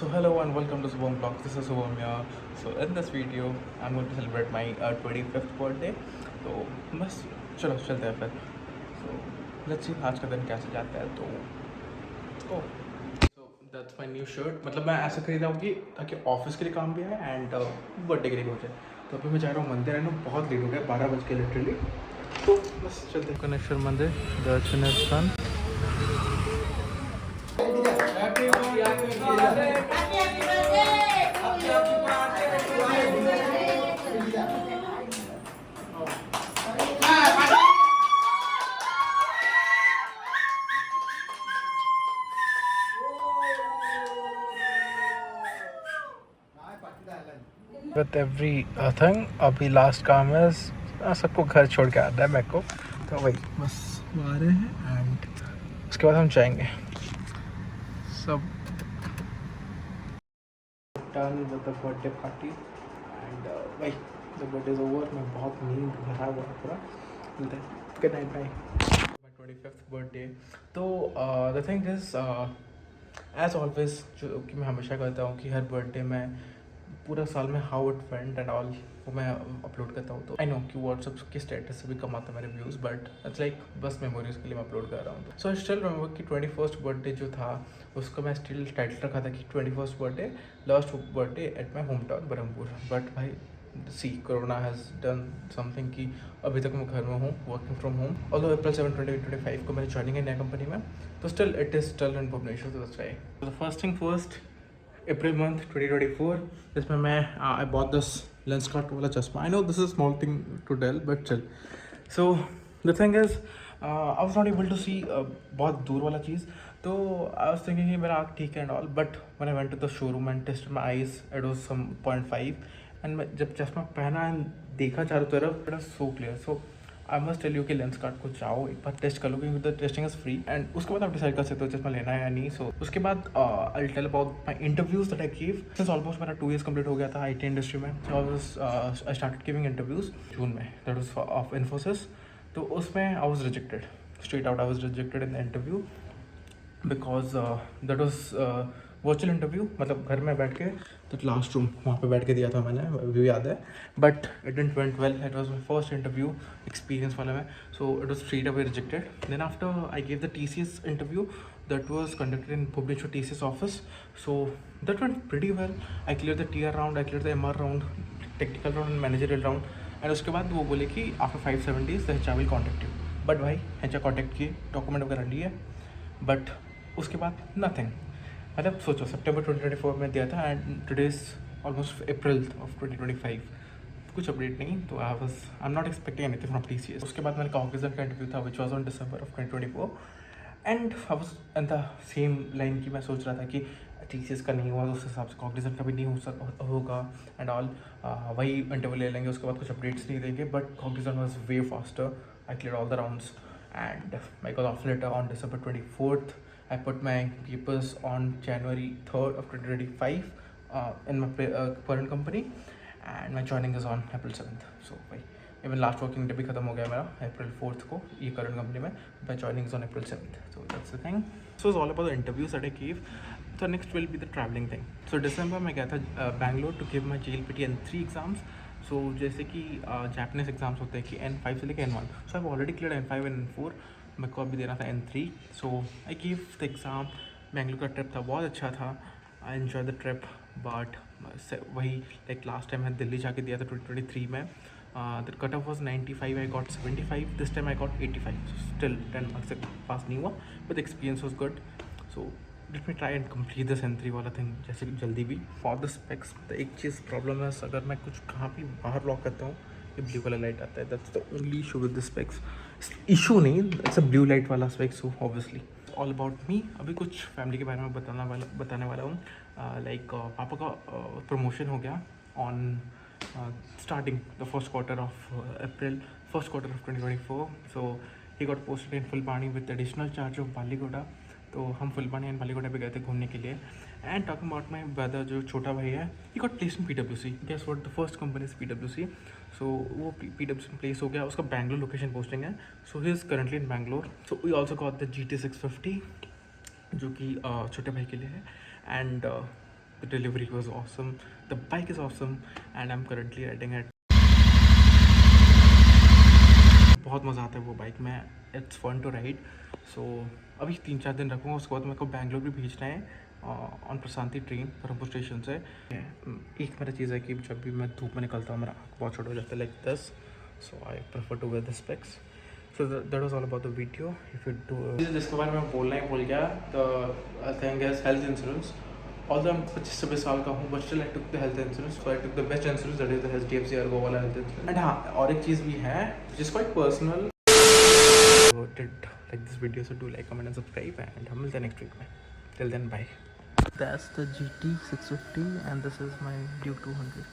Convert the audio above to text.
So hello and welcome to Subham Vlogs. This is Subham here. So in this video, I'm going to celebrate my 25th birthday. तो बस चलो चलते हैं फिर. So let's see आज का दिन कैसे जाता है. तो let's go. So that's my new shirt. मतलब मैं ऐसा खरीदा हूँ कि ताकि ऑफिस के लिए काम भी है एंड बर्थडे के लिए भी हो जाए. तो अभी मैं जा रहा हूँ मंदिर है ना, बहुत लेट हो गया, 12 बज के लिटरली. तो बस चलते हैं. कनेक्शन मंदिर दर्शन स्थान. विथ एवरी थिंग अभी लास्ट काम है सबको घर छोड़ के आता है मेरे को. तो वही बस आ रहे हैं एंड उसके बाद हम जाएंगे सब. Done with the birthday party and वही द बर्थडे इज ओवर. मैं बहुत नींद भरा हुआ है पूरा. मिलते हैं. Good night bye. My 25th birthday. तो the thing is as always जो कि मैं हमेशा कहता हूँ कि हर बर्थडे में पूरा साल में how it went and all वो मैं अपलोड करता हूँ. तो आई नो कि व्हाट्सअप के स्टेटस से भी कम आता है मेरे व्यूज़, बट इट्स लाइक बस मेमोरीज के लिए मैं अपलोड कर रहा हूँ. सो आई स्टिल रिमेंबर कि 21st बर्थडे जो था उसका मैं स्टिल टाइटल रखा था कि 21st birthday last birthday at my home town Brahmapur. But भाई see corona has done something कि अभी तक मैं घर में हूँ working from home. Although April 7, 2025 को मैंने ज्वाइनिंग है नया कंपनी में. तो still it is still in Bhubaneswar. तो that's why the first thing first April month 2024 जिसमें मैं I bought this Lenskart वाला चश्मा. I know this is a small thing to tell but still. So the thing is I was not able to see बहुत दूर वाला चीज़. तो I was thinking कि मेरा आँख ठीक है and all, but when I went to the showroom and tested my eyes it was some 0.5 and मैं जब चश्मा पहना and देखा चारों तरफ it was so clear. So I must tell you कि लेंसकार्ट को जाओ एक बार टेस्ट कर लो क्योंकि the testing is free and उसके बाद आप डिसाइड कर सकते हो चश्मा लेना है या नहीं. सो उसके बाद I tell about my interviews that I give since almost मेरा 2 years कंप्लीट हो गया था IT इंडस्ट्री में. सो आई स्टार्टेड गिविंग इंटरव्यूज जून में. That was of Infosys. तो उसमें I was rejected straight out. I was rejected in the interview because that was virtual interview. मतलब घर में बैठ के तो लास्ट रूम वहाँ पे बैठ के दिया था मैंने, व्यू याद है. But it didn't went well. It was my first interview experience वाला में. So it was straight away rejected. Then after I gave the TCS interview that was conducted in Bhubaneswar TCS office. So that went pretty well. I clear the TR round, I clear the MR round, technical round and managerial round. And उसके बाद वो बोले कि after 5-7 days the HR will contact you. But भाई HR contact किए, document वगैरह लिए, but उसके बाद नथिंग. मतलब सोचो सितंबर 2024 में दिया था and today is almost April of 2025. कुछ अपडेट नहीं. तो I am not expecting anything from TCS. उसके बाद मैंने कॉग्निजेंट का इंटरव्यू था which was on December of 2024 and I was in the same line कि मैं सोच रहा था कि TCS का नहीं हुआ तो उस हिसाब से कॉग्निजेंट का भी नहीं होगा एंड ऑल. वही इंटरव्यू ले लेंगे, उसके बाद कुछ अपडेट्स नहीं देंगे. But Cognizant was way faster. I clear all the rounds and I got offer letter on December 24th. I put my papers on January 3rd of 2025 in my current company and my joining is on April 7th. So भाई even last working day भी खत्म हो गया मेरा April 4th को ये current company में. My joining is on April 7th. So that's the thing. So it's all about the interviews that I gave. So next will be the traveling thing. So December में गया था Bangalore to give my JLPT N3 exams. सो जैसे कि Japanese exams होते हैं कि N5 से लेकर N1. So I already clear N5 and N4. मेरे को अभी देना था N3. So I give the exam. Bengaluru का ट्रिप था, बहुत अच्छा था. I enjoy the trip. But वही लाइक लास्ट टाइम मैं दिल्ली जाके दिया था 2023 में. The cut off was 95. I got 75. This time I got 85. Still 10 marks से पास नहीं हुआ but experience was good. So let me try and complete this N3 वाला थिंग जैसे कि जल्दी भी. फॉर द स्पेक्स तो एक चीज़ प्रॉब्लम है, अगर मैं कुछ कहाँ भी बाहर ब्लॉक करता हूँ ये ब्लू कलर लाइट आता है. That's the only issue with the specs. Issue नहीं, इट्स अ ब्लू लाइट वाला specs. So obviously all about me. अभी कुछ फैमिली के बारे में बताने वाला हूँ. लाइक पापा का प्रमोशन हो गया on starting the first quarter of April, first quarter of 2024. So he got posted in Fulbani with additional charge of Ballygoda. तो हम फुलबानी एंड बालीगुड़ा पे गए थे घूमने के लिए. And talking about my brother जो छोटा भाई है, he got place in PwC. Guess what, the first company is PwC. So वो PwC में प्लेस हो गया. उसका बैंगलोर लोकेशन पोस्टिंग है. So he is currently in Bangalore. So we also got the GT 650 जो कि छोटे भाई के लिए है. And The delivery was awesome. The bike is awesome, and I'm currently riding it. बहुत मज़ा आता है वो बाइक में. It's fun to ride. So अभी 3-4 दिन रखूँगा, उसके बाद मेरे को बैंगलोर भी भेजना है on Prashanti train Brahmapur station से. एक मेरा चीज़ है कि जब भी मैं धूप में निकलता हूँ मेरा आँख बहुत छोटा हो जाता है like this. So I prefer to wear the specs. So that was all about the video. If you do जिसके बारे में बोलना ही भूल गया, the thing is health insurance. Although I'm 25-26 साल का हूँ, but still I took the health insurance. So I took the best insurance, that is the HDFC Ergo वाला health insurance. And हाँ, और एक चीज़ भी है which is quite personal. So did like this video, so do like, comment and subscribe, and हम मिलते हैं next week में. Till then, bye. That's the GT 650 and this is my Duke 200.